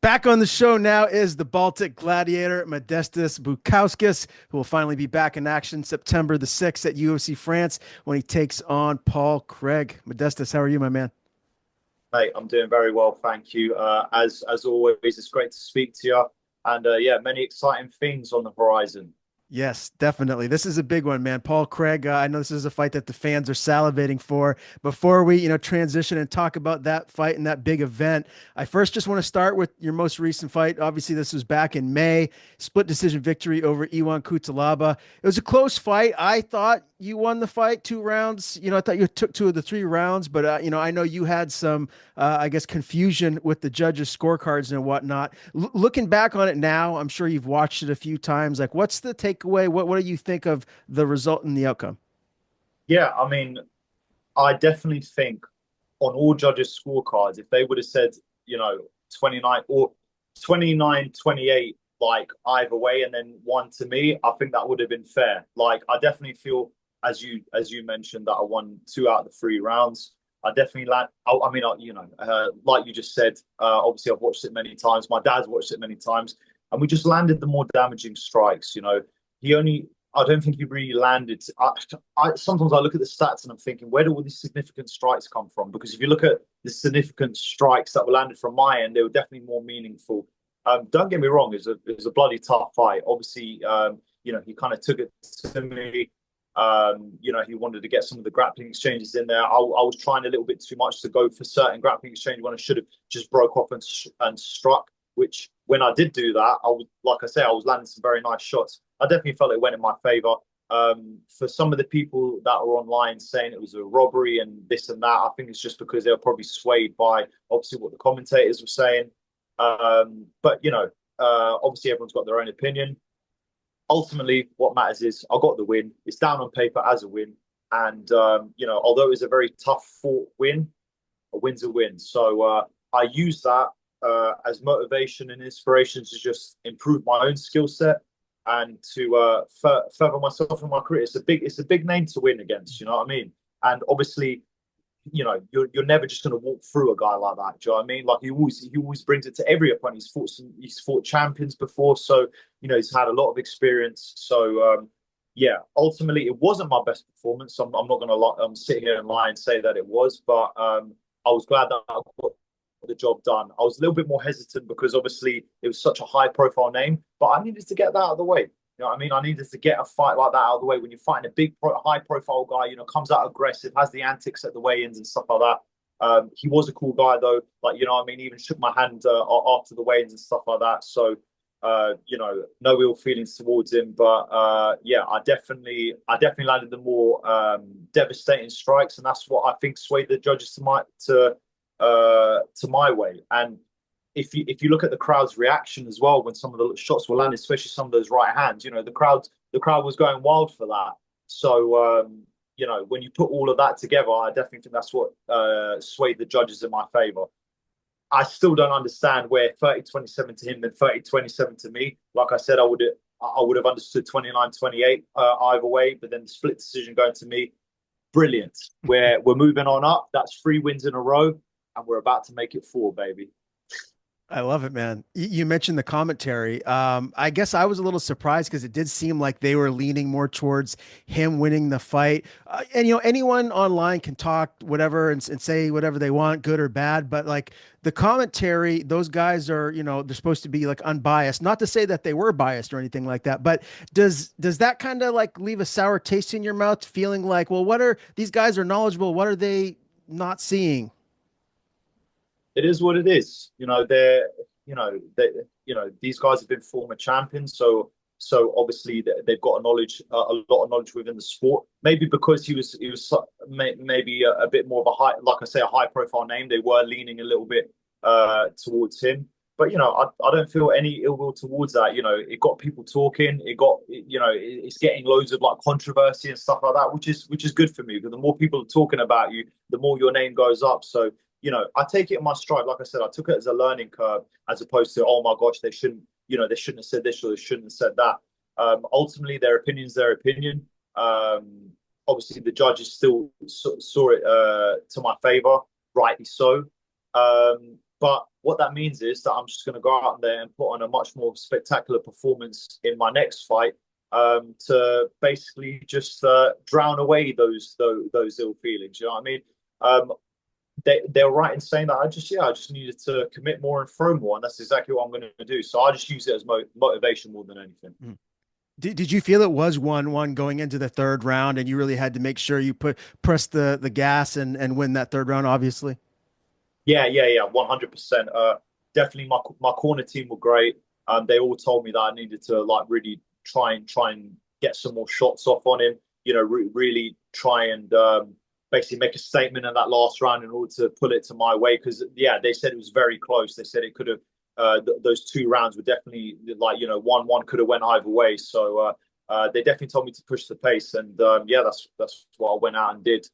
Back on the show now is the Baltic Gladiator, Modestas Bukauskas, who will finally be back in action September the 6th at UFC France when he takes on Paul Craig. Modestas, how are you, my man? Mate, I'm doing very well, thank you. As always, it's great to speak to you. And yeah, many exciting things on the horizon. Yes, definitely. This is a big one, man. Paul Craig, I know this is a fight that the fans are salivating for. Before we, transition and talk about that fight and that big event, I first just want to start with your most recent fight. Obviously, this was back in May, split decision victory over Iwan Cutelaba. It was a close fight. I thought you won the fight 2 rounds. I thought you took 2 of the 3 rounds, but I know you had some, I guess, confusion with the judges' scorecards and whatnot. Looking back on it now, I'm sure you've watched it a few times. Like, what's the takeaway? What do you think of the result and the outcome? Yeah, I mean, I definitely think on all judges' scorecards, if they would have said, you know, 29 or 29-28, like either way, and then one to me, I think that would have been fair. Like, I definitely feel, as you mentioned, that I won 2 out of the 3 rounds. I definitely land. I mean, like you just said, obviously I've watched it many times. My dad's watched it many times, and we just landed the more damaging strikes. He only. I don't think he really landed. Sometimes I look at the stats and I'm thinking, where do all these significant strikes come from? Because if you look at the significant strikes that were landed from my end, they were definitely more meaningful. Don't get me wrong; it was a bloody tough fight. Obviously, he kind of took it to me. He wanted to get some of the grappling exchanges in there. I was trying a little bit too much to go for certain grappling exchange when I should have just broke off and struck. Which, when I did do that, I was, like I say, I was landing some very nice shots. I definitely felt it went in my favor. For some of the people that were online saying it was a robbery and this and that, I think it's just because they were probably swayed by obviously what the commentators were saying. But obviously everyone's got their own opinion. Ultimately, what matters is I got the win. It's down on paper as a win, and although it was a very tough fought win, a win's a win. So I use that as motivation and inspiration to just improve my own skill set and to further myself in my career. It's a big name to win against. You know what I mean? And obviously, you're never just going to walk through a guy like that. Do you know what I mean? Like he always brings it to every opponent. He's fought champions before, so he's had a lot of experience. So yeah, ultimately it wasn't my best performance. I'm not going to sit here and lie and say that it was, but I was glad that I got the job done. I was a little bit more hesitant because obviously it was such a high profile name, but I needed to get that out of the way. You know what I mean? I needed to get a fight like that out of the way when you're fighting a high profile guy, comes out aggressive, has the antics at the weigh-ins and stuff like that. He was a cool guy though. Like, you know what I mean? He even shook my hand after the weigh-ins and stuff like that. So, no ill feelings towards him. But yeah, I definitely landed the more devastating strikes. And that's what I think swayed the judges to my way. And if you look at the crowd's reaction as well when some of the shots were landed, especially some of those right hands, the crowd was going wild for that. So when you put all of that together, I definitely think that's what swayed the judges in my favor. I still don't understand where 30-27 to him and 30-27 to me. Like I said, I would have understood 29-28 either way, but then the split decision going to me, brilliant. We're moving on up. That's 3 wins in a row, and we're about to make it 4, baby. I love it, man. You mentioned the commentary. I guess I was a little surprised because it did seem like they were leaning more towards him winning the fight. And anyone online can talk whatever and say whatever they want, good or bad. But like the commentary, those guys are, they're supposed to be like unbiased. Not to say that they were biased or anything like that. But does that kind of like leave a sour taste in your mouth, feeling like, well, what are these guys are knowledgeable? What are they not seeing? It is what it is. These guys have been former champions, so obviously they've got a lot of knowledge within the sport. Maybe because he was maybe a bit more of a high, like I say, a high profile name. They were leaning a little bit towards him. But I don't feel any ill will towards that. It got people talking. It's getting loads of like controversy and stuff like that, which is good for me because the more people are talking about you, the more your name goes up. So I take it in my stride. Like I said, I took it as a learning curve as opposed to, oh my gosh, they shouldn't have said this or they shouldn't have said that. Ultimately, their opinion's their opinion. Obviously, the judges still saw it to my favor, rightly so. But what that means is that I'm just going to go out there and put on a much more spectacular performance in my next fight, to basically just drown away those ill feelings. You know what I mean? Um, they're right in saying that I just needed to commit more and throw more, and that's exactly what I'm going to do. So I just use it as motivation more than anything. Mm. Did you feel it was 1-1 going into the third round, and you really had to make sure you press the gas and win that third round, obviously? Yeah, 100%. Definitely my corner team were great. They all told me that I needed to like really try and get some more shots off on him. You know, really try and basically make a statement in that last round in order to pull it to my way. Because yeah, they said it was very close. They said it could have those 2 rounds were definitely like, you know, 1-1 could have went either way. So they definitely told me to push the pace, and yeah, that's what I went out and did.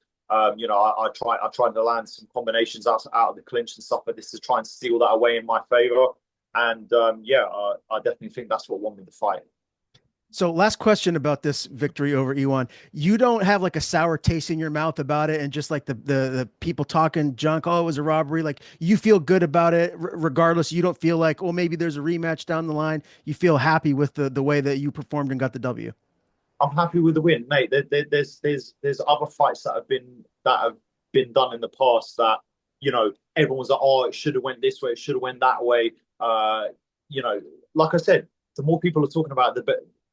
You know, I tried to land some combinations out of the clinch and stuff like this to try and steal that away in my favor. And yeah, I definitely think that's what won me the fight. So last question about this victory over Ewan. You don't have like a sour taste in your mouth about it and just like the people talking junk, oh, it was a robbery. Like you feel good about it regardless. You don't feel like, oh, maybe there's a rematch down the line. You feel happy with the way that you performed and got the W. I'm happy with the win, mate. There's other fights that have been done in the past that, you know, everyone's like, oh, it should have went this way, it should have went that way. You know, like I said, the more people are talking about it,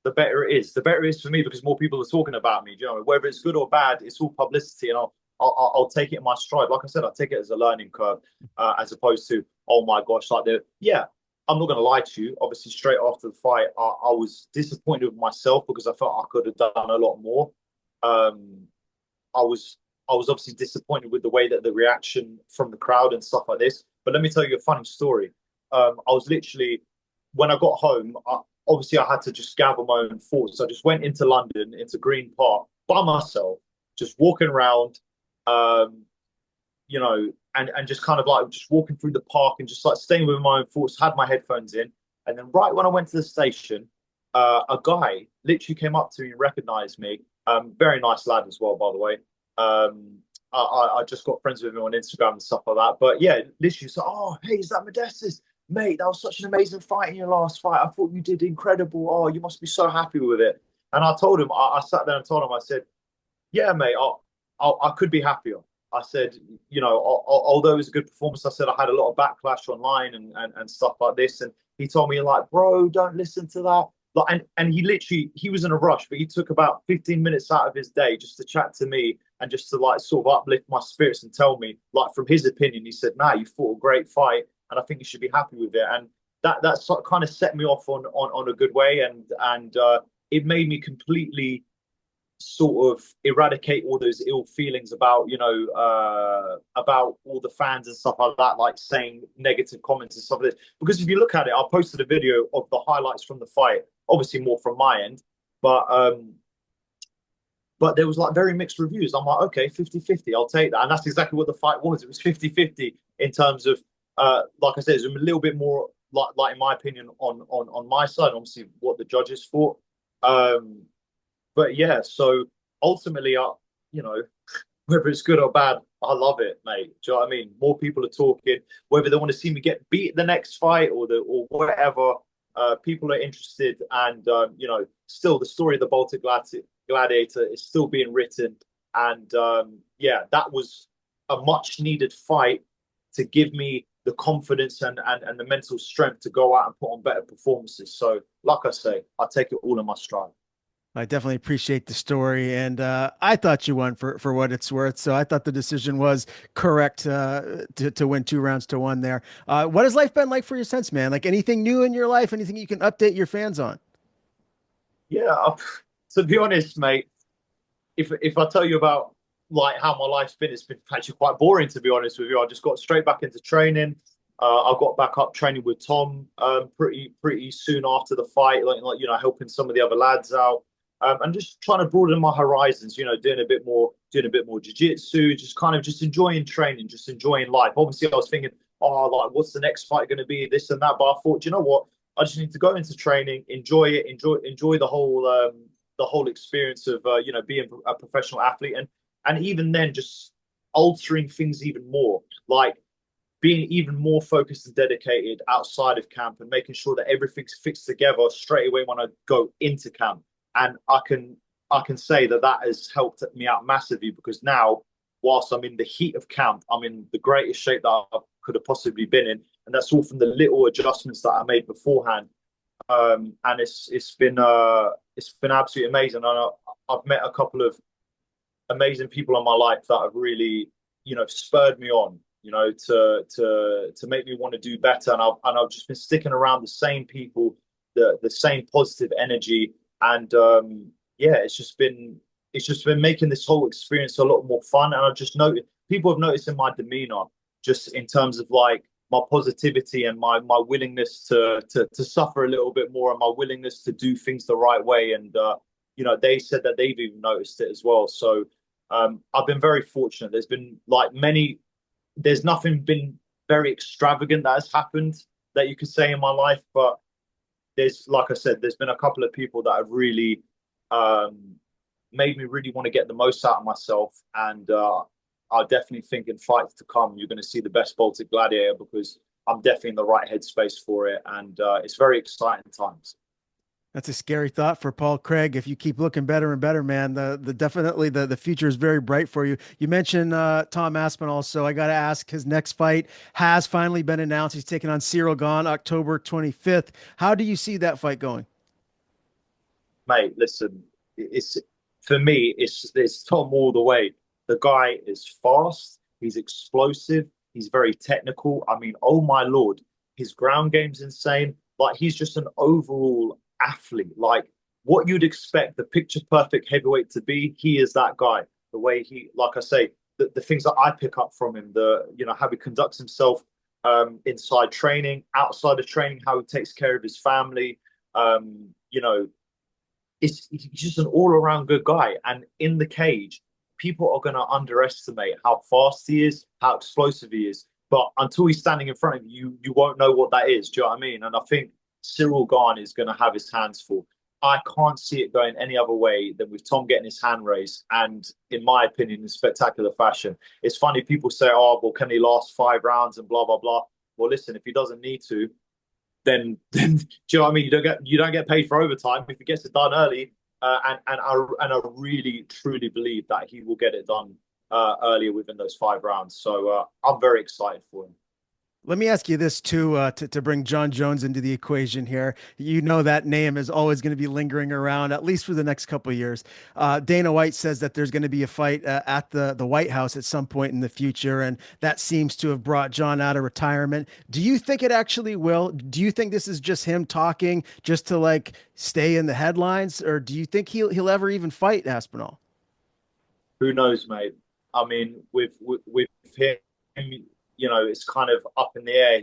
the better it is. The better it is for me because more people are talking about me. Do you know, whether it's good or bad, it's all publicity, and I'll take it in my stride. Like I said, I'll take it as a learning curve, as opposed to, oh my gosh, like the yeah. I'm not going to lie to you. Obviously, straight after the fight, I was disappointed with myself because I felt I could have done a lot more. Um, I was I was obviously disappointed with the way that the reaction from the crowd and stuff like this. But let me tell you a funny story. I was literally when I got home. Obviously, I had to just gather my own thoughts. So I just went into London, into Green Park by myself, just walking around. Um, and just kind of like just walking through the park and just like staying with my own thoughts, had my headphones in. And then right when I went to the station, a guy literally came up to me and recognized me. Very nice lad as well, by the way. I just got friends with him on Instagram and stuff like that. But yeah, literally said, "Oh, hey, is that Modestas? Mate, that was such an amazing fight in your last fight. I thought you did incredible. Oh, you must be so happy with it." And I told him, I sat there and told him, I said, yeah, mate, I could be happier. I said, although it was a good performance, I said I had a lot of backlash online and stuff like this. And he told me like, bro, don't listen to that. Like, and he was in a rush, but he took about 15 minutes out of his day just to chat to me and just to like sort of uplift my spirits and tell me, like, from his opinion, he said, nah, you fought a great fight and I think you should be happy with it. And that sort of kind of set me off on a good way. And it made me completely sort of eradicate all those ill feelings about about all the fans and stuff like that, like saying negative comments and stuff like this. Because if you look at it, I posted a video of the highlights from the fight, obviously more from my end, but there was like very mixed reviews. I'm like, okay, 50-50, I'll take that. And that's exactly what the fight was. It was 50-50 in terms of like I said, it's a little bit more like in my opinion on my side, obviously what the judges thought. Um, but yeah, so ultimately, you know, whether it's good or bad, I love it, mate. Do you know what I mean? More people are talking, whether they want to see me get beat the next fight or whatever. People are interested, and still the story of the Baltic Gladiator is still being written, and yeah, that was a much needed fight to give me the confidence and the mental strength to go out and put on better performances. So, like I say, I take it all in my stride. I definitely appreciate the story, and I thought you won for what it's worth. So I thought the decision was correct to win 2 rounds to 1 there. What has life been like for you since, man? Like anything new in your life? Anything you can update your fans on? Yeah, to be honest, mate, if I tell you about like how my life's been, it's been actually quite boring to be honest with you. I just got straight back into training. I got back up training with Tom pretty soon after the fight, like helping some of the other lads out, and just trying to broaden my horizons. Doing a bit more jiu-jitsu, just kind of just enjoying training, just enjoying life. Obviously, I was thinking, oh, like what's the next fight going to be, this and that. But I thought, you know what? I just need to go into training, enjoy it, enjoy the whole experience of being a professional athlete, and even then just altering things even more. Like being even more focused and dedicated outside of camp and making sure that everything fits together straight away when I go into camp. And I can say that that has helped me out massively because now, whilst I'm in the heat of camp, I'm in the greatest shape that I could have possibly been in, and that's all from the little adjustments that I made beforehand. And it's been absolutely amazing. I've met a couple of amazing people in my life that have really, spurred me on, to make me want to do better. And I've just been sticking around the same people, the same positive energy, and yeah, it's just been making this whole experience a lot more fun. And I just noticed people have noticed in my demeanor, just in terms of like my positivity and my willingness to suffer a little bit more and my willingness to do things the right way. And they said that they've even noticed it as well. So I've been very fortunate. There's nothing been very extravagant that has happened that you could say in my life, but like I said, there's been a couple of people that have really um, made me really want to get the most out of myself. And I definitely think in fights to come, you're going to see the best Baltic Gladiator because I'm definitely in the right headspace for it. And it's very exciting times. That's a scary thought for Paul Craig. If you keep looking better and better, man, the definitely the future is very bright for you. You mentioned Tom Aspinall, so I got to ask. His next fight has finally been announced. He's taking on Ciryl Gane October 25th. How do you see that fight going? Mate, listen, it's for me, it's Tom all the way. The guy is fast, he's explosive, he's very technical. I mean, oh my Lord, his ground game's insane. Like he's just an overall athlete. Like what you'd expect the picture perfect heavyweight to be, he is that guy. The way he, like I say, the things that I pick up from him, how he conducts himself inside training, outside of training, how he takes care of his family. You know, he's just an all-around good guy. And in the cage, people are going to underestimate how fast he is, how explosive he is. But until he's standing in front of you, you won't know what that is. Do you know what I mean? And I think Ciryl Gane is going to have his hands full. I can't see it going any other way than with Tom getting his hand raised, and in my opinion, in spectacular fashion. It's funny people say, "Oh, well, can he last 5 rounds?" and blah blah blah. Well, listen, if he doesn't need to, then do you know what I mean? You don't get paid for overtime if he gets it done early. And I really truly believe that he will get it done earlier within those 5 rounds. So I'm very excited for him. Let me ask you this too, to bring John Jones into the equation here. You know that name is always going to be lingering around, at least for the next couple of years. Dana White says that there's going to be a fight at the White House at some point in the future, and that seems to have brought John out of retirement. Do you think it actually will? Do you think this is just him talking just to like stay in the headlines, or do you think he'll ever even fight Aspinall? Who knows, mate? I mean, with him, it's kind of up in the air.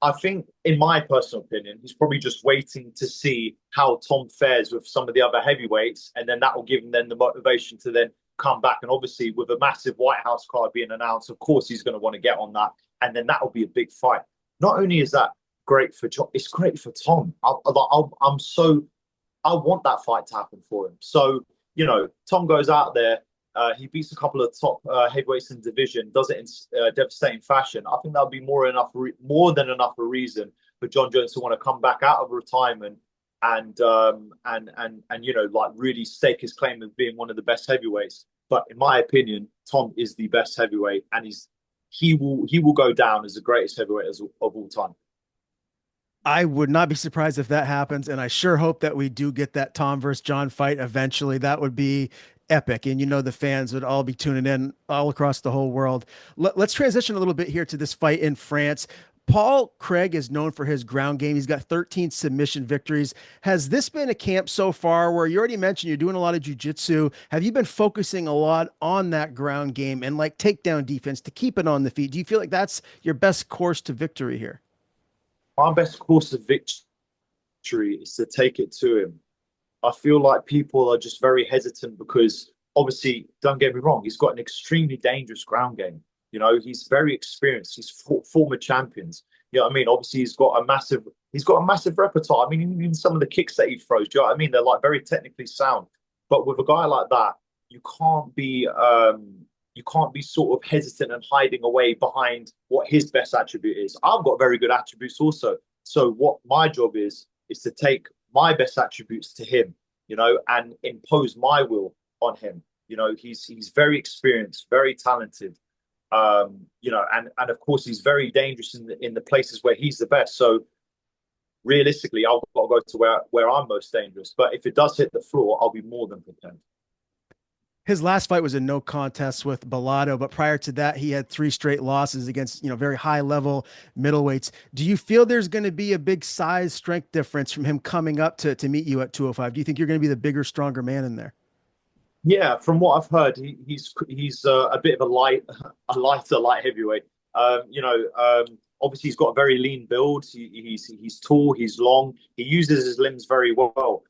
I think, in my personal opinion, he's probably just waiting to see how Tom fares with some of the other heavyweights, and then that will give him then the motivation to then come back. And obviously, with a massive White House card being announced, of course he's going to want to get on that, and then that will be a big fight. Not only is that great for John, it's great for Tom. I want that fight to happen for him. So Tom goes out there. He beats a couple of top heavyweights in the division, does it in devastating fashion. I think that would be more than enough a reason for John Jones to want to come back out of retirement and like really stake his claim of being one of the best heavyweights. But in my opinion, Tom is the best heavyweight, and he will go down as the greatest heavyweight of all time. I would not be surprised if that happens, and I sure hope that we do get that Tom versus John fight eventually. That would be epic, and the fans would all be tuning in all across the whole world. Let's transition a little bit here to this fight in France. Paul Craig is known for his ground game. He's got 13 submission victories. Has this been a camp so far where you already mentioned you're doing a lot of jujitsu? Have you been focusing a lot on that ground game and like takedown defense to keep it on the feet? Do you feel like that's your best course to victory here? My best course of victory is to take it to him. I feel like people are just very hesitant because obviously, don't get me wrong, he's got an extremely dangerous ground game. He's very experienced. He's former champions. You know what I mean? Obviously, he's got a massive repertoire. I mean, even some of the kicks that he throws, do you know what I mean? They're like very technically sound. But with a guy like that, you can't be you can't be sort of hesitant and hiding away behind what his best attribute is. I've got very good attributes also. So what my job is to take my best attributes to him, and impose my will on him. He's very experienced, very talented. And of course he's very dangerous in the places where he's the best. So realistically, I've got to go to where I'm most dangerous. But if it does hit the floor, I'll be more than prepared. His last fight was a no contest with Bellotto, but prior to that, he had three straight losses against, very high level middleweights. Do you feel there's going to be a big size strength difference from him coming up to meet you at 205? Do you think you're going to be the bigger, stronger man in there? Yeah, from what I've heard, he's a bit of a lighter light heavyweight. Obviously he's got a very lean build. He's tall, he's long. He uses his limbs very well.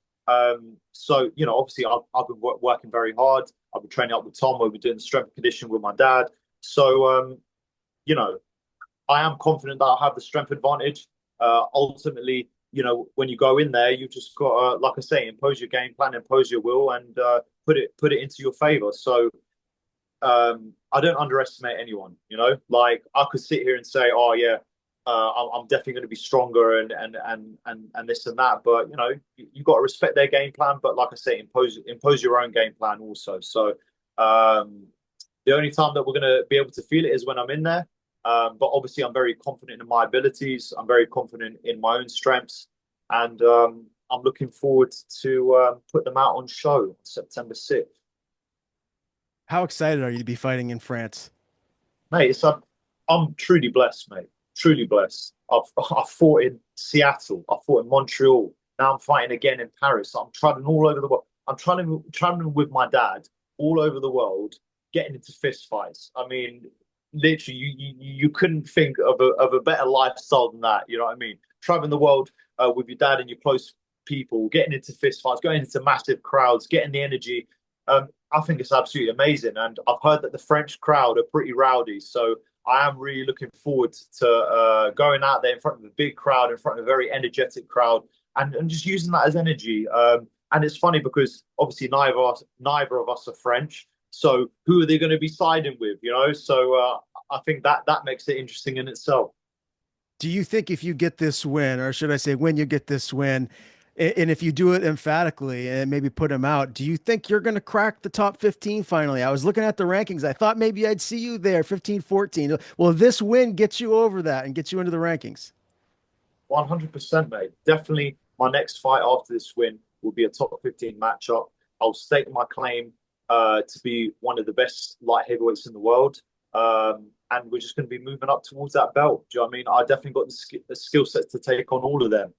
So obviously I've been working very hard. I've been training up with Tom. We've been doing strength and conditioning with my dad. So you know, I am confident that I'll have the strength advantage. Ultimately, when you go in there, you've just got to, like I say, impose your game plan, impose your will, and put it into your favor. So I don't underestimate anyone. Like I could sit here and say, "Oh yeah, I'm definitely going to be stronger," and this and that. But you got to respect their game plan. But like I say, impose your own game plan also. So the only time that we're going to be able to feel it is when I'm in there. But obviously, I'm very confident in my abilities. I'm very confident in my own strengths, and I'm looking forward to put them out on show September 6th. How excited are you to be fighting in France? Mate, I'm truly blessed, mate. Truly blessed. I've fought in Seattle. I fought in Montreal. Now I'm fighting again in Paris. I'm traveling all over the world. I'm traveling with my dad all over the world, getting into fist fights. I mean, literally, you couldn't think of a better lifestyle than that. You know what I mean? Traveling the world with your dad and your close people, getting into fist fights, going into massive crowds, getting the energy. I think it's absolutely amazing. And I've heard that the French crowd are pretty rowdy. So I am really looking forward to going out there in front of a big crowd, in front of a very energetic crowd, and just using that as energy. And it's funny because obviously neither of us are French. So who are they going to be siding with? So I think that makes it interesting in itself. Do you think if you get this win, or should I say, when you get this win, and if you do it emphatically and maybe put him out, do you think you're going to crack the top 15 finally? I was looking at the rankings. I thought maybe I'd see you there, 15, 14. Well, this win gets you over that and gets you into the rankings. 100%, mate. Definitely my next fight after this win will be a top 15 matchup. I'll stake my claim to be one of the best light heavyweights in the world. And we're just going to be moving up towards that belt. Do you know what I mean? I definitely got the skill set to take on all of them.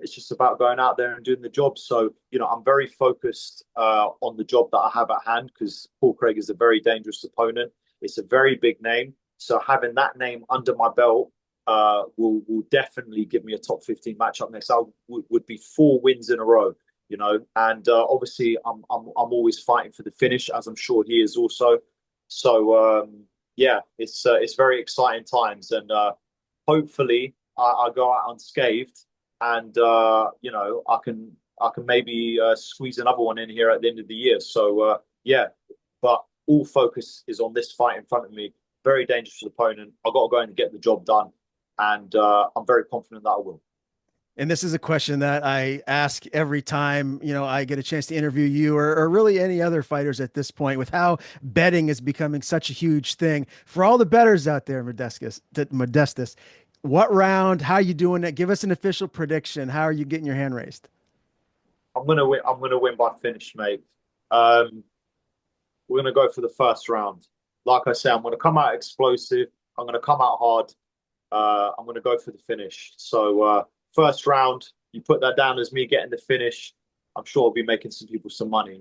It's just about going out there and doing the job. So, I'm very focused on the job that I have at hand because Paul Craig is a very dangerous opponent. It's a very big name. So having that name under my belt will definitely give me a top 15 matchup next. Would be 4 wins in a row, and obviously I'm always fighting for the finish, as I'm sure he is also. So yeah, it's very exciting times, and hopefully I go out unscathed, and I can maybe squeeze another one in here at the end of the year. So yeah, but all focus is on this fight in front of me. Very dangerous opponent. I got to go in and get the job done, and I'm very confident that I will. And this is a question that I ask every time, I get a chance to interview you or really any other fighters at this point with how betting is becoming such a huge thing for all the bettors out there, Modestas. What round? How you doing it? Give us an official prediction. How are you getting your hand raised? I'm gonna win. I'm gonna win by finish, mate. Um, we're gonna go for the first round. Like I say, I'm gonna come out explosive. I'm gonna come out hard. I'm gonna go for the finish. So first round, you put that down as me getting the finish. I'm sure I'll be making some people some money.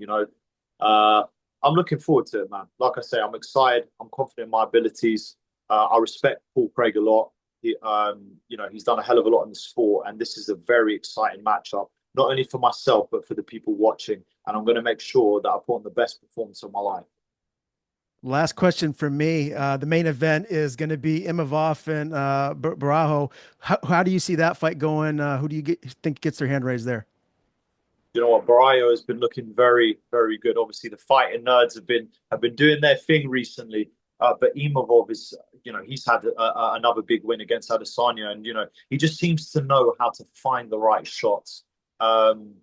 I'm looking forward to it, man. Like I say, I'm excited. I'm confident in my abilities. I respect Paul Craig a lot. He's done a hell of a lot in the sport, and this is a very exciting matchup, not only for myself but for the people watching. And I'm going to make sure that I put on the best performance of my life. Last question from me. The main event is going to be Imavov and Barajo. How do you see that fight going? Who do you think gets their hand raised there? You know what, Barrio has been looking very, very good. Obviously, the fighting nerds have been doing their thing recently. But Imavov is, he's had another big win against Adesanya, and he just seems to know how to find the right shots. Um,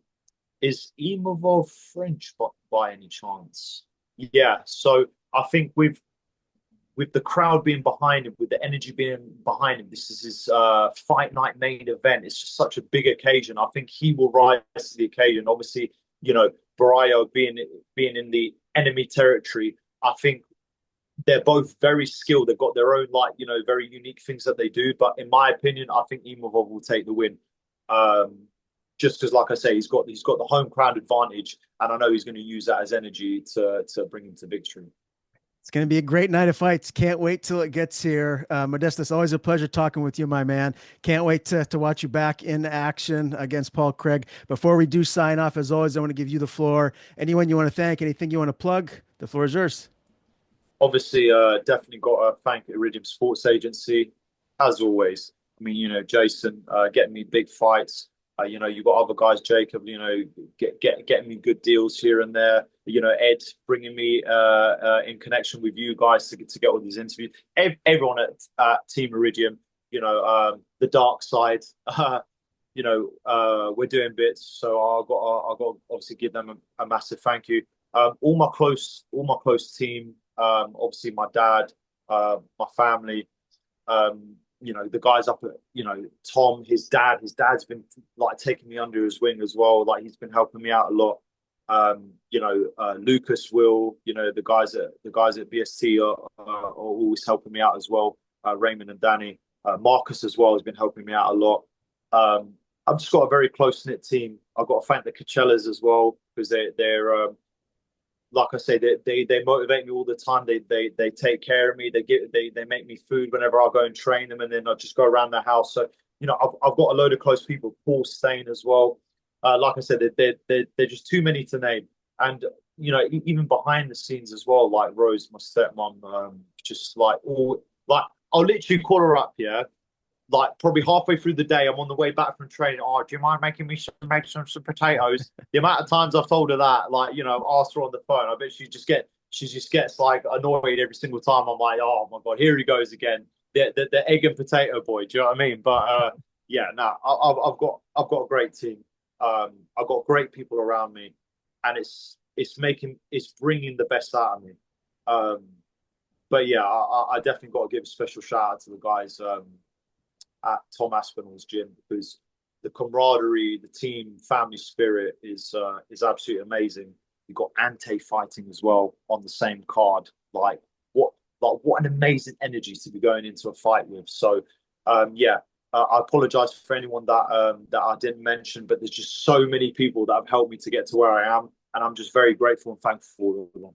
is Imavov French by any chance? Yeah. So I think with the crowd being behind him, with the energy being behind him, this is his fight night main event. It's just such a big occasion. I think he will rise to the occasion. Obviously, Barrio being in the enemy territory, I think they're both very skilled. They've got their own very unique things that they do. But in my opinion, I think Imavov will take the win. Um, just because, like I say, he's got the home crowd advantage, and I know he's going to use that as energy to bring him to victory. It's going to be a great night of fights. Can't wait till it gets here. Modestas, always a pleasure talking with you, my man. Can't wait to watch you back in action against Paul Craig. Before we do sign off, as always, I want to give you the floor. Anyone you want to thank, anything you want to plug, the floor is yours. Obviously, definitely got to thank Iridium Sports Agency, as always. I mean, Jason getting me big fights. You got other guys, Jacob, getting me good deals here and there. Ed bringing me in connection with you guys to get all these interviews. Everyone at Team Iridium, the dark side. We're doing bits, so I got to obviously give them a massive thank you. All my close team. Obviously, my dad, my family, the guys up at, Tom, his dad's been like taking me under his wing as well. Like he's been helping me out a lot. Lucas will, the guys at BST are always helping me out as well. Raymond and Danny, Marcus as well has been helping me out a lot. I've just got a very close knit team. I've got to thank the Coachellas as well because they're like I say, they motivate me all the time. They take care of me. They make me food whenever I go and train them, and then I just go around the house. So I've got a load of close people. Paul Stain as well. Like I said, they're just too many to name. And even behind the scenes as well, like Rose, my stepmom, just like all like I'll literally call her up, yeah, like probably halfway through the day, I'm on the way back from training. Oh, do you mind making me some potatoes? The amount of times I've told her that, like, asked her on the phone, I bet she just gets like annoyed every single time. I'm like, oh my God, here he goes again. The egg and potato boy. Do you know what I mean? But yeah, no, I've got a great team. I've got great people around me, and it's bringing the best out of me. Um, but yeah, I definitely got to give a special shout out to the guys. At Tom Aspinall's gym because the camaraderie, the team, family spirit is absolutely amazing. You've got Ante fighting as well on the same card. What an amazing energy to be going into a fight with. So yeah, I apologize for anyone that I didn't mention, but there's just so many people that have helped me to get to where I am, and I'm just very grateful and thankful for all of them.